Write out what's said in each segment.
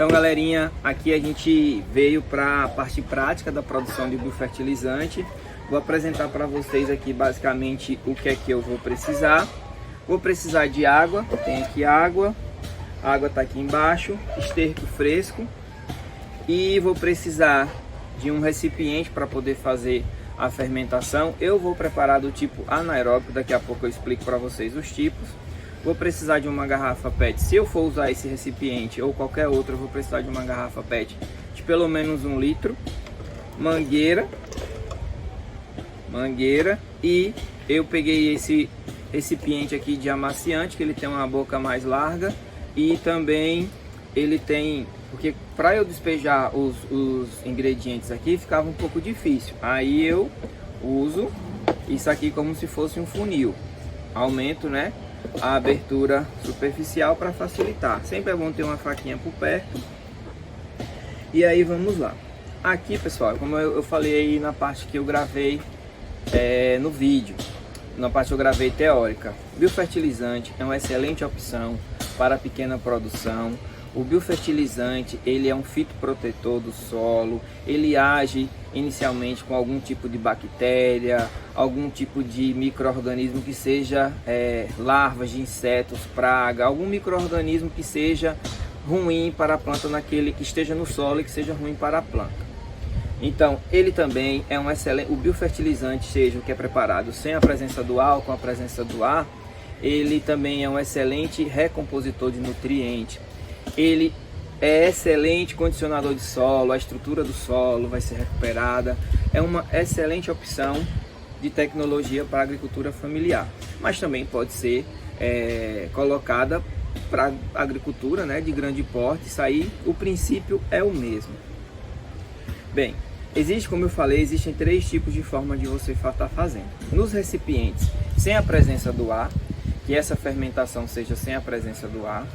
Então, galerinha, aqui a gente veio para a parte prática da produção de biofertilizante. Vou apresentar para vocês aqui basicamente o que é que eu vou precisar. Vou precisar de água, tem aqui água, a água está aqui embaixo, esterco fresco, e vou precisar de um recipiente para poder fazer a fermentação. Eu vou preparar do tipo anaeróbico, daqui a pouco eu explico para vocês os tipos. Vou precisar de uma garrafa PET, se eu for usar esse recipiente ou qualquer outro, eu vou precisar de uma garrafa PET de pelo menos 1 litro, mangueira, e eu peguei esse recipiente aqui de amaciante, que ele tem uma boca mais larga e também ele tem, porque para eu despejar os ingredientes aqui ficava um pouco difícil, aí eu uso isso aqui como se fosse um funil, aumento, né, a abertura superficial para facilitar. Sempre é bom ter uma faquinha por perto. E aí vamos lá. Aqui, pessoal, como eu falei aí na parte que eu gravei no vídeo, na parte que eu gravei teórica, biofertilizante é uma excelente opção para pequena produção. O biofertilizante, ele é um fitoprotetor do solo, ele age inicialmente com algum tipo de bactéria, algum tipo de micro-organismo que seja larvas de insetos, praga, algum micro-organismo que seja ruim para a planta, naquele que esteja no solo e que seja ruim para a planta. Então, ele também é um excelente, o biofertilizante, seja o que é preparado sem a presença do álcool, com a presença do ar, ele também é um excelente recompositor de nutrientes. Ele é excelente condicionador de solo, a estrutura do solo vai ser recuperada. É uma excelente opção de tecnologia para a agricultura familiar, mas também pode ser colocada para agricultura, né, de grande porte. Isso aí, o princípio é o mesmo. Bem, como eu falei, existem 3 tipos de forma de você estar fazendo. Nos recipientes sem a presença do ar, que essa fermentação seja sem a presença do ar.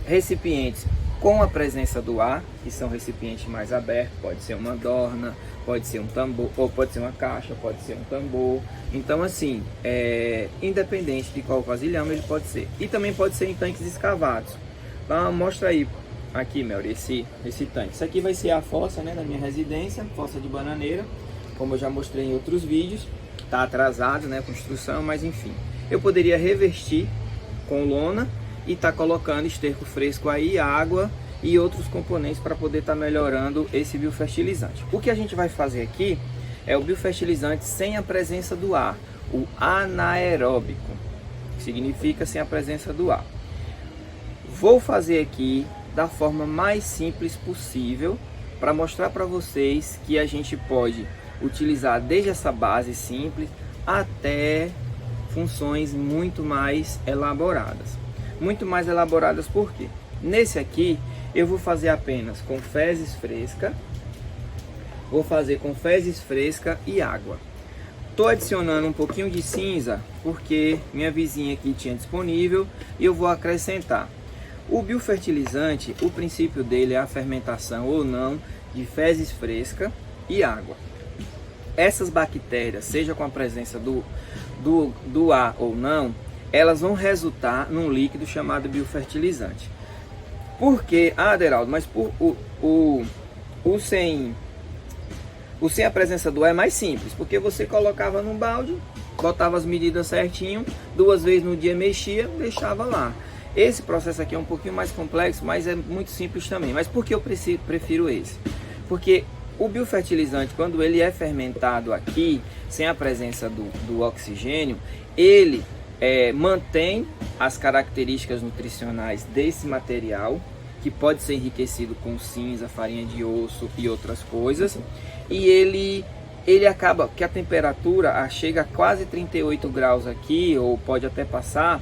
Recipientes com a presença do ar, que são recipientes mais abertos, pode ser uma dorna, pode ser um tambor, ou pode ser uma caixa, pode ser um tambor. Então, assim, independente de qual vasilhame ele pode ser. E também pode ser em tanques escavados. Então, mostra aí, aqui, Melry, esse tanque. Isso aqui vai ser a fossa, né, da minha residência, fossa de bananeira, como eu já mostrei em outros vídeos. Tá atrasado, né, a construção, mas enfim. Eu poderia revestir com lona e tá colocando esterco fresco aí, água e outros componentes para poder estar melhorando esse biofertilizante. O que a gente vai fazer aqui é o biofertilizante sem a presença do ar, o anaeróbico, que significa sem a presença do ar. Vou fazer aqui da forma mais simples possível para mostrar para vocês que a gente pode utilizar desde essa base simples até funções muito mais elaboradas. Muito mais elaboradas por quê? Nesse aqui eu vou fazer apenas com fezes fresca, e água. Estou adicionando um pouquinho de cinza porque minha vizinha aqui tinha disponível e eu vou acrescentar. O biofertilizante, o princípio dele é a fermentação ou não de fezes fresca e água. Essas bactérias, seja com a presença do ar ou não, elas vão resultar num líquido chamado biofertilizante. Por que, Aderaldo? Mas o sem a presença do ar é mais simples, porque você colocava num balde, botava as medidas certinho, 2 vezes no dia mexia, deixava lá. Esse processo aqui é um pouquinho mais complexo, mas é muito simples também. Mas por que eu prefiro esse? Porque o biofertilizante, quando ele é fermentado aqui, sem a presença do oxigênio, ele mantém as características nutricionais desse material, que pode ser enriquecido com cinza, farinha de osso e outras coisas, e ele acaba que a temperatura chega a quase 38 graus aqui, ou pode até passar.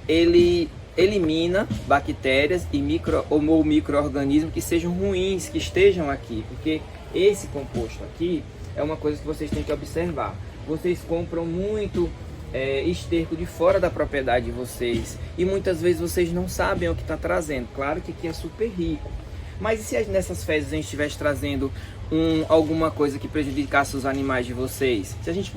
Ele elimina bactérias e micro-organismos que sejam ruins, que estejam aqui, porque esse composto aqui é uma coisa que vocês têm que observar. Vocês compram muito esterco de fora da propriedade de vocês e muitas vezes vocês não sabem o que está trazendo. Claro que aqui é super rico, mas e se nessas fezes a gente estivesse trazendo alguma coisa que prejudicasse os animais de vocês? Se a gente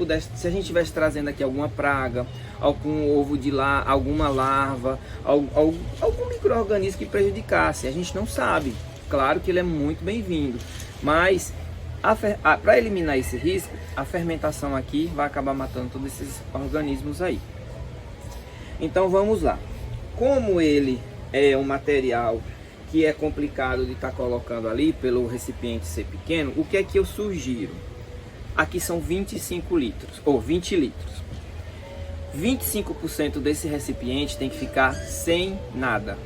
estivesse trazendo aqui alguma praga, algum ovo de alguma larva, algum micro-organismo que prejudicasse, a gente não sabe. claro que ele é muito bem-vindo, mas para eliminar esse risco, a fermentação aqui vai acabar matando todos esses organismos aí. Então vamos lá. Como ele é um material que é complicado de estar colocando ali pelo recipiente ser pequeno, o que é que eu sugiro? Aqui são 25 litros, ou 20 litros. 25% desse recipiente tem que ficar sem nada.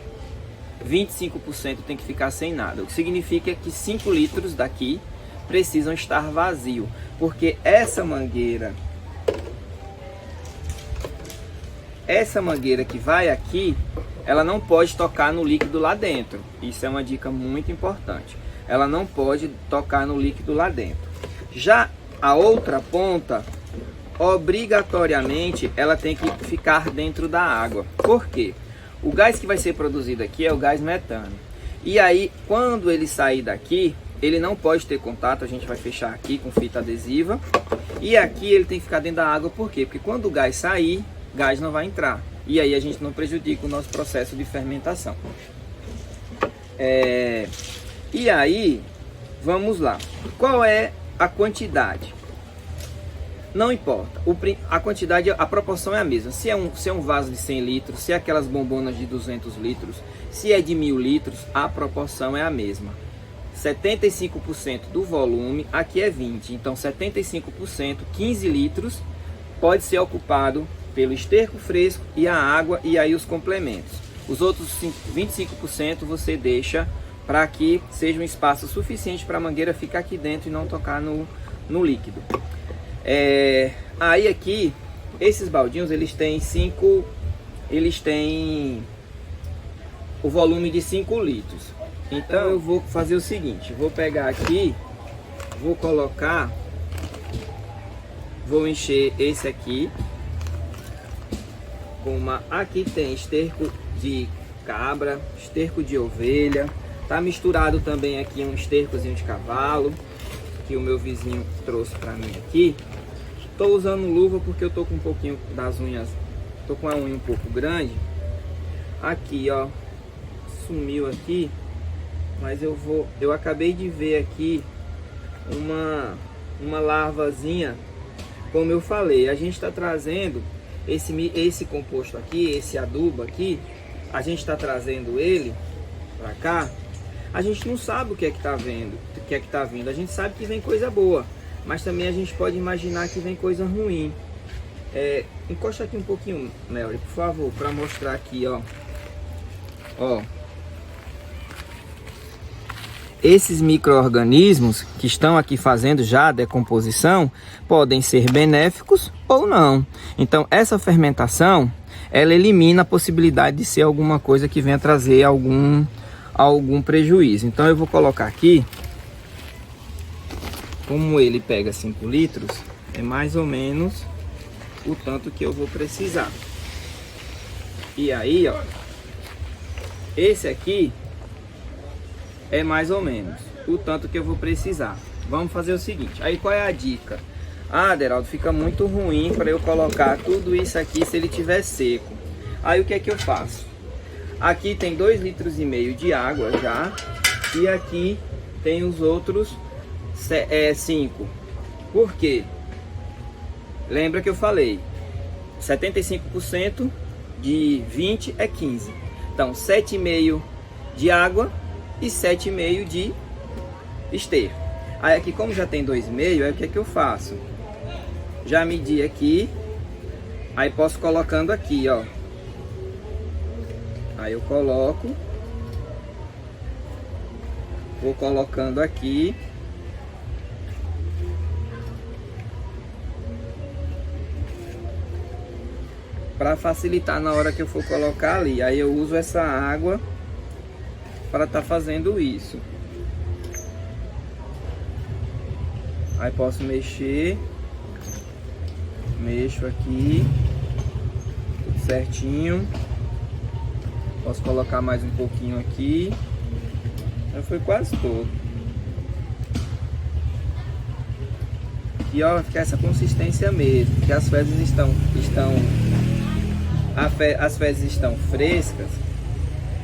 25% tem que ficar sem nada. O que significa que 5 litros daqui precisam estar vazio, porque essa mangueira que vai aqui, ela não pode tocar no líquido lá dentro. Isso é uma dica muito importante. Ela não pode tocar no líquido lá dentro. Já a outra ponta, obrigatoriamente, ela tem que ficar dentro da água. Por quê? O gás que vai ser produzido aqui é o gás metano. E aí, quando ele sair daqui, ele não pode ter contato. A gente vai fechar aqui com fita adesiva. E aqui ele tem que ficar dentro da água. Por quê? Porque quando o gás sair, gás não vai entrar. E aí a gente não prejudica o nosso processo de fermentação. E aí, vamos lá. Qual é a quantidade? Não importa. A quantidade, a proporção é a mesma. Se é um vaso de 100 litros, se é aquelas bombonas de 200 litros, se é de 1000 litros, a proporção é a mesma. 75% do volume, aqui é 20. Então 75%, 15 litros, pode ser ocupado pelo esterco fresco e a água e aí os complementos. Os outros 25% você deixa para que seja um espaço suficiente para a mangueira ficar aqui dentro e não tocar no líquido. Aí aqui, esses baldinhos, eles têm o volume de 5 litros. Então eu vou fazer o seguinte, vou pegar aqui, vou encher esse aqui. Aqui tem esterco de cabra, esterco de ovelha, tá misturado também aqui um estercozinho de cavalo que o meu vizinho trouxe para mim aqui. Estou usando luva porque eu tô com um pouquinho das unhas, tô com a unha um pouco grande. Aqui, ó, sumiu aqui, mas eu acabei de ver aqui uma larvazinha. Como eu falei, a gente está trazendo esse composto aqui, esse adubo aqui, a gente está trazendo ele para cá. A gente não sabe o que é que tá vindo. A gente sabe que vem coisa boa, mas também a gente pode imaginar que vem coisa ruim. Encosta aqui um pouquinho, Melry, por favor, para mostrar aqui, ó. Esses micro-organismos que estão aqui fazendo já a decomposição podem ser benéficos ou não. Então essa fermentação, ela elimina a possibilidade de ser alguma coisa que venha trazer algum prejuízo. Então eu vou colocar aqui, como ele pega 5 litros, é mais ou menos o tanto que eu vou precisar. E aí, ó, esse aqui é mais ou menos o tanto que eu vou precisar. Vamos fazer o seguinte, aí qual é a dica? Aderaldo, fica muito ruim para eu colocar tudo isso aqui se ele estiver seco. Aí o que é que eu faço? Aqui tem 2,5 litros de água já, e aqui tem os outros 5. Por quê? Lembra que eu falei, 75% de 20 é 15. Então 7,5 de água e 7,5 de esterco. Aí aqui, como já tem 2,5, aí o que é que eu faço? Já medi aqui, aí posso colocando aqui, ó. Aí eu coloco, vou colocando aqui. Para facilitar na hora que eu for colocar ali. Aí eu uso essa água para estar fazendo isso. Aí posso mexo aqui, tudo certinho. Posso colocar mais um pouquinho aqui. Já foi quase todo. E ó, fica essa consistência mesmo, que as fezes as fezes estão frescas.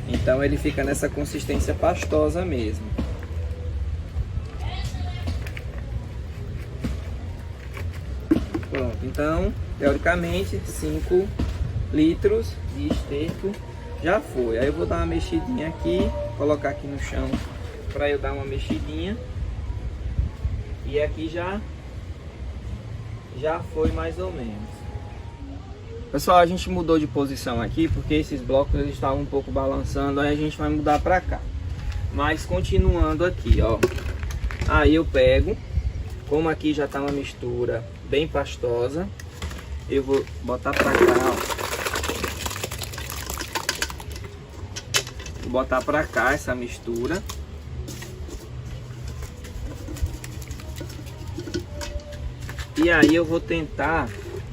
Então ele fica nessa consistência pastosa mesmo. Pronto, então teoricamente 5 litros de esterco já foi. Aí eu vou dar uma mexidinha aqui, colocar aqui no chão para eu dar uma mexidinha. E aqui já foi mais ou menos. Pessoal, a gente mudou de posição aqui porque esses blocos eles estavam um pouco balançando, aí a gente vai mudar para cá. Mas continuando aqui, ó. Aí eu pego, como aqui já tá uma mistura bem pastosa, eu vou botar para cá, ó. Vou botar para cá essa mistura. E aí eu vou tentar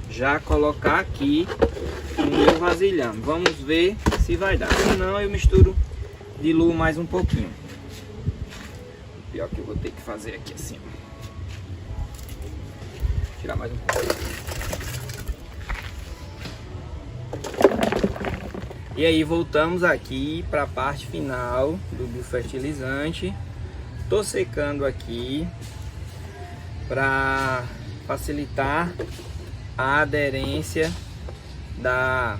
já colocar aqui no meu vasilhame. Vamos ver se vai dar. Se não, eu misturo, diluo mais um pouquinho. O pior que eu vou ter que fazer aqui assim, ó. Tirar mais um pouco. E aí voltamos aqui para a parte final do biofertilizante. Tô secando aqui para facilitar a aderência da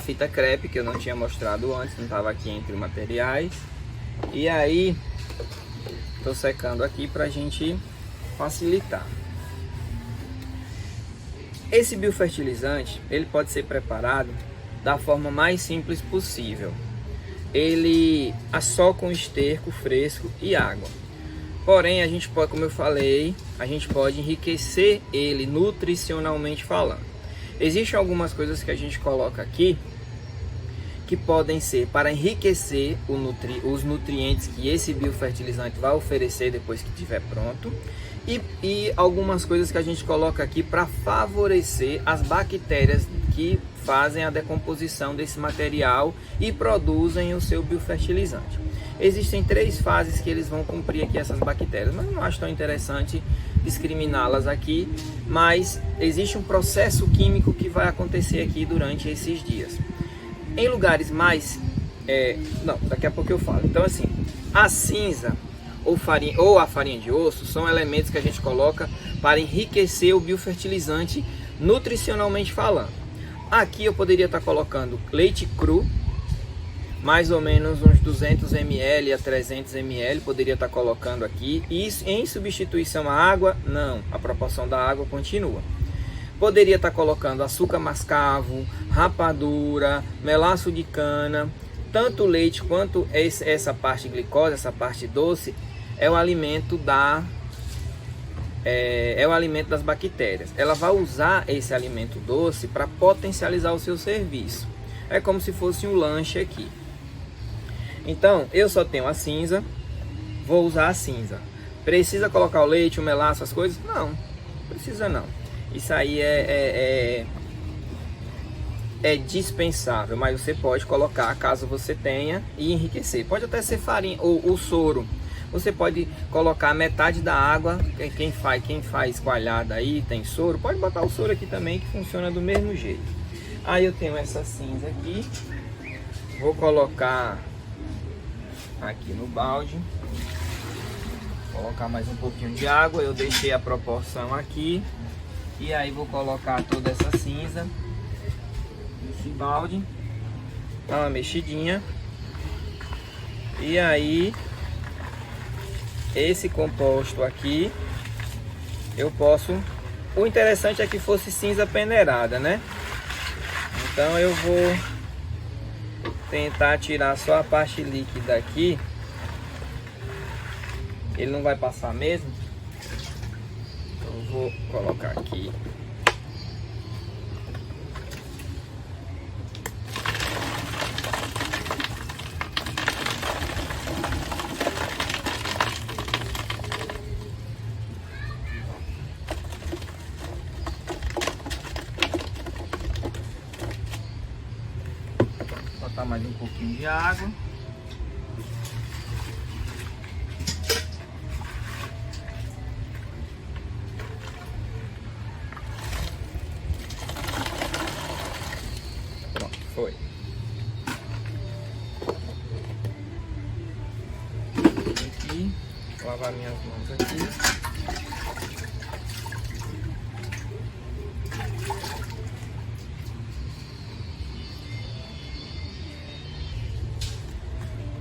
fita crepe, que eu não tinha mostrado antes, não estava aqui entre materiais. E aí tô secando aqui para a gente facilitar. Esse biofertilizante ele pode ser preparado da forma mais simples possível. Ele é só com esterco fresco e água. Porém, a gente pode, como eu falei, a gente pode enriquecer ele nutricionalmente falando. Existem algumas coisas que a gente coloca aqui que podem ser para enriquecer os nutrientes que esse biofertilizante vai oferecer depois que estiver pronto. E algumas coisas que a gente coloca aqui para favorecer as bactérias que fazem a decomposição desse material e produzem o seu biofertilizante. Existem 3 fases que eles vão cumprir aqui, essas bactérias, mas não acho tão interessante discriminá-las aqui, mas existe um processo químico que vai acontecer aqui durante esses dias. Em lugares mais... não, daqui a pouco eu falo. Então assim, a cinza ou a farinha de osso são elementos que a gente coloca para enriquecer o biofertilizante nutricionalmente falando. Aqui eu poderia estar colocando leite cru, mais ou menos uns 200 ml a 300 ml, poderia estar colocando aqui. Isso em substituição à água? Não, a proporção da água continua. Poderia estar colocando açúcar mascavo, rapadura, melaço de cana. Tanto o leite quanto essa parte glicose, essa parte doce, é o alimento das bactérias. Ela vai usar esse alimento doce para potencializar o seu serviço. É como se fosse um lanche aqui. Então, eu só tenho a cinza, vou usar a cinza. Precisa colocar o leite, o melaço, as coisas? Não, precisa não. Isso aí é dispensável, mas você pode colocar caso você tenha e enriquecer. Pode até ser farinha ou o soro. Você pode colocar metade da água. Quem faz coalhada aí, tem soro, pode botar o soro aqui também, que funciona do mesmo jeito. Aí eu tenho essa cinza aqui, vou colocar aqui no balde, vou colocar mais um pouquinho de água, eu deixei a proporção aqui, e aí vou colocar toda essa cinza nesse balde, dá uma mexidinha, e aí esse composto aqui eu posso, o interessante é que fosse cinza peneirada, né? Então eu vou tentar tirar só a parte líquida aqui. Ele não vai passar mesmo. Então eu vou colocar aqui. Botar mais um pouquinho de água. Pronto, foi. lavar minhas mãos aqui.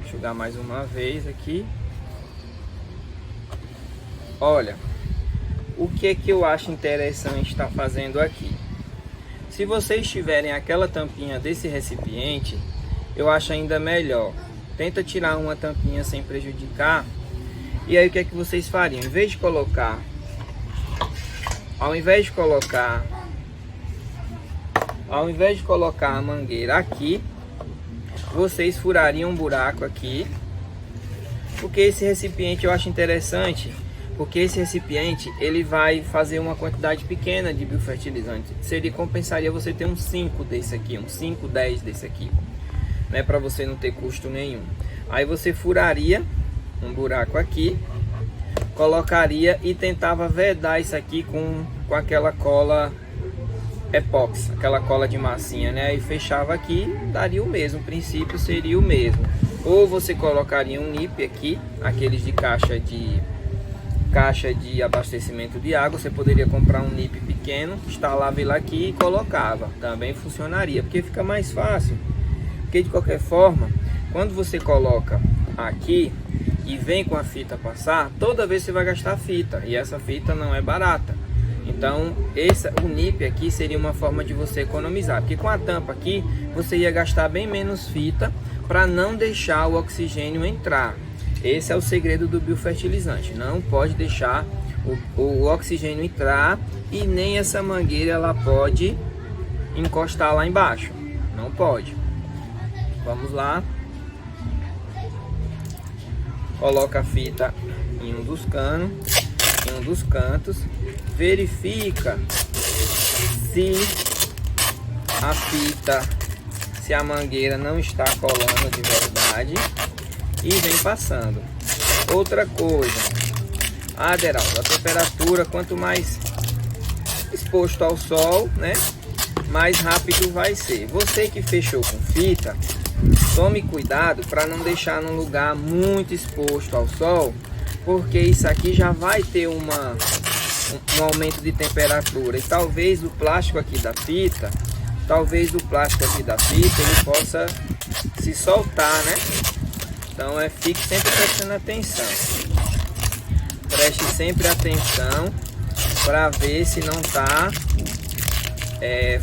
Enxugar mais uma vez aqui. Olha, o que eu acho interessante estar fazendo aqui. Se vocês tiverem aquela tampinha desse recipiente, eu acho ainda melhor. Tenta tirar uma tampinha sem prejudicar. E aí o que é que vocês fariam? Ao invés de colocar a mangueira aqui, vocês furariam um buraco aqui. Porque esse recipiente eu acho interessante, porque esse recipiente ele vai fazer uma quantidade pequena de biofertilizante. Compensaria você ter um 5 desse aqui, um 5, 10 desse aqui, né, para você não ter custo nenhum. Aí você furaria um buraco aqui, colocaria e tentava vedar isso aqui com aquela cola epóxi, aquela cola de massinha, né? Aí fechava aqui, daria o mesmo, o princípio seria o mesmo. Ou você colocaria um NIP aqui, aqueles de caixa de abastecimento de água. Você poderia comprar um NIP pequeno, instalava ele aqui e colocava, também funcionaria, porque fica mais fácil. Porque de qualquer forma, quando você coloca aqui e vem com a fita passar, toda vez você vai gastar fita, e essa fita não é barata. Então o NIP aqui seria uma forma de você economizar, porque com a tampa aqui você ia gastar bem menos fita para não deixar o oxigênio entrar. Esse é o segredo do biofertilizante, não pode deixar o oxigênio entrar, e nem essa mangueira ela pode encostar lá embaixo, não pode. Vamos lá, coloca a fita em um dos canos, em um dos cantos, verifica se a fita, se a mangueira não está colando de verdade, e vem passando. Outra coisa, Aderaldo, a temperatura, quanto mais exposto ao sol, né, mais rápido vai ser. Você que fechou com fita, tome cuidado para não deixar num lugar muito exposto ao sol, porque isso aqui já vai ter um aumento de temperatura, e talvez o plástico aqui da fita, ele possa se soltar, né? Então fique sempre prestando atenção. Preste sempre atenção para ver se não está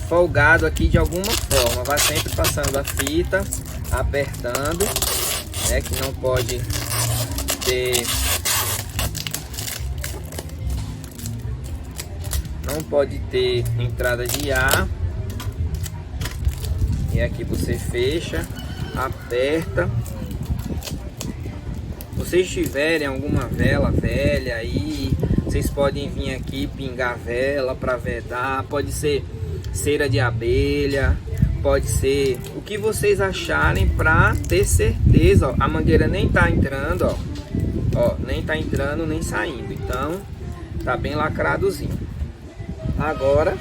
folgado aqui de alguma forma. Vai sempre passando a fita, apertando, né? Que não pode ter entrada de ar. E aqui você fecha, aperta. Se vocês tiverem alguma vela velha aí, vocês podem vir aqui pingar vela para vedar. Pode ser cera de abelha, pode ser o que vocês acharem, para ter certeza. Ó, a mangueira nem tá entrando, ó, nem tá entrando nem saindo, então tá bem lacradozinho. Agora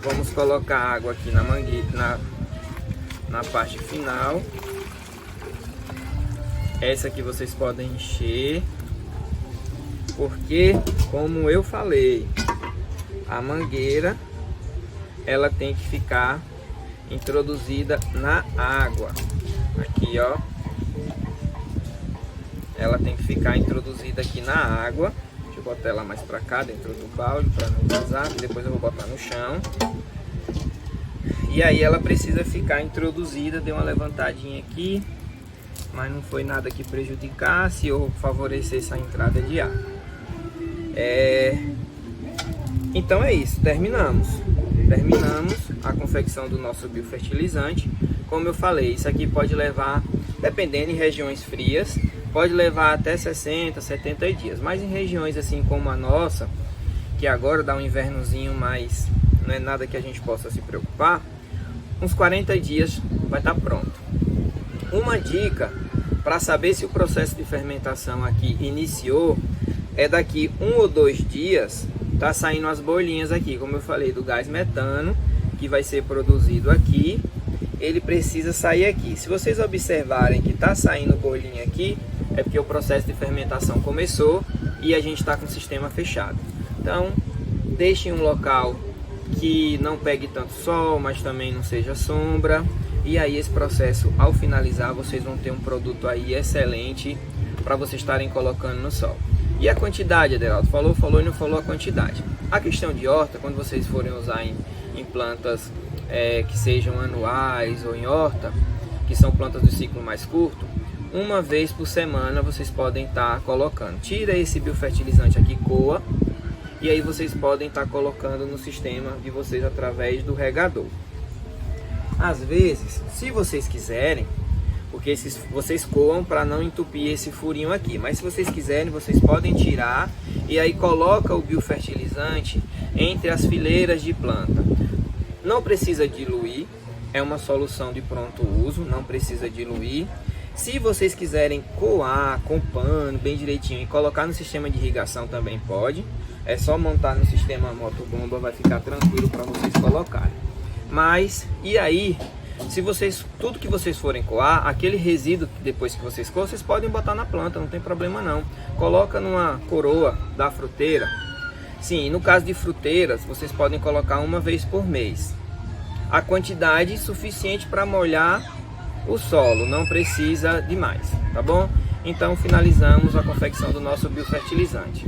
vamos colocar água aqui na mangueira, na parte final. Essa aqui vocês podem encher, porque como eu falei, a mangueira ela tem que ficar introduzida na água. Aqui, ó, ela tem que ficar introduzida aqui na água. Deixa eu botar ela mais para cá dentro do balde para não vazar, que depois eu vou botar no chão. E aí ela precisa ficar introduzida. Deu uma levantadinha aqui, mas não foi nada que prejudicasse ou favorecesse a entrada de ar. Então é isso, terminamos a confecção do nosso biofertilizante. Como eu falei, isso aqui pode levar, dependendo em regiões frias, pode levar até 60, 70 dias, mas em regiões assim como a nossa, que agora dá um invernozinho, mas não é nada que a gente possa se preocupar, uns 40 dias vai estar pronto. Uma dica para saber se o processo de fermentação aqui iniciou é daqui 1 ou 2 dias tá saindo as bolinhas aqui, como eu falei, do gás metano que vai ser produzido aqui. Ele precisa sair aqui. Se vocês observarem que tá saindo bolinha aqui, é porque o processo de fermentação começou e a gente está com o sistema fechado. Então, deixe um local que não pegue tanto sol, mas também não seja sombra. E aí esse processo, ao finalizar, vocês vão ter um produto aí excelente para vocês estarem colocando no sol. E a quantidade, Aderaldo? Falou e não falou a quantidade. A questão de horta, quando vocês forem usar em plantas que sejam anuais ou em horta, que são plantas do ciclo mais curto, uma vez por semana vocês podem estar colocando. Tira esse biofertilizante aqui, coa, e aí vocês podem estar colocando no sistema de vocês através do regador. Às vezes, se vocês quiserem, porque vocês coam para não entupir esse furinho aqui, mas se vocês quiserem, vocês podem tirar e aí coloca o biofertilizante entre as fileiras de planta. Não precisa diluir, é uma solução de pronto uso, não precisa diluir. Se vocês quiserem coar com pano bem direitinho e colocar no sistema de irrigação também pode. É só montar no sistema motobomba, vai ficar tranquilo para vocês colocarem. Mas, e aí, se vocês, tudo que vocês forem coar, aquele resíduo depois que vocês coam, vocês podem botar na planta, não tem problema não. Coloca numa coroa da fruteira. Sim, no caso de fruteiras, vocês podem colocar uma vez por mês. A quantidade suficiente para molhar o solo, não precisa de mais, tá bom? Então finalizamos a confecção do nosso biofertilizante.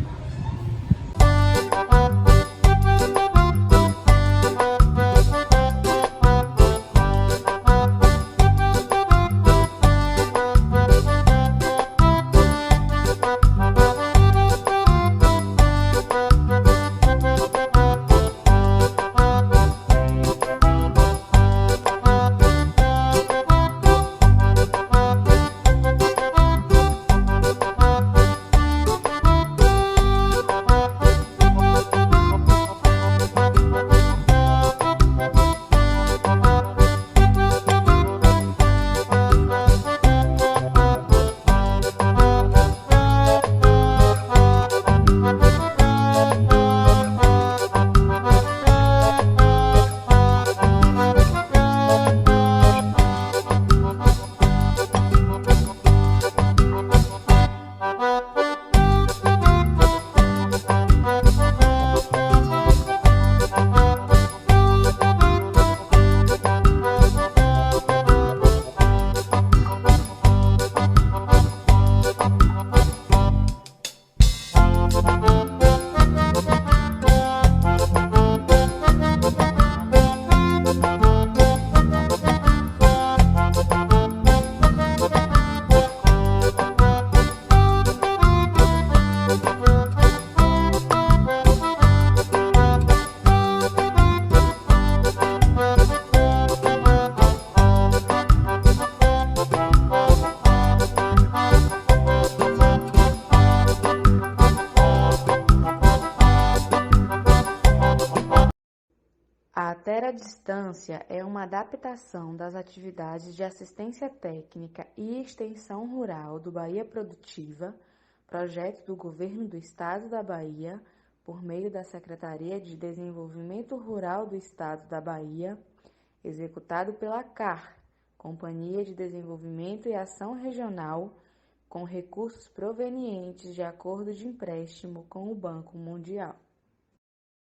A Teradistância é uma adaptação das atividades de assistência técnica e extensão rural do Bahia Produtiva, projeto do Governo do Estado da Bahia, por meio da Secretaria de Desenvolvimento Rural do Estado da Bahia, executado pela CAR, Companhia de Desenvolvimento e Ação Regional, com recursos provenientes de acordo de empréstimo com o Banco Mundial.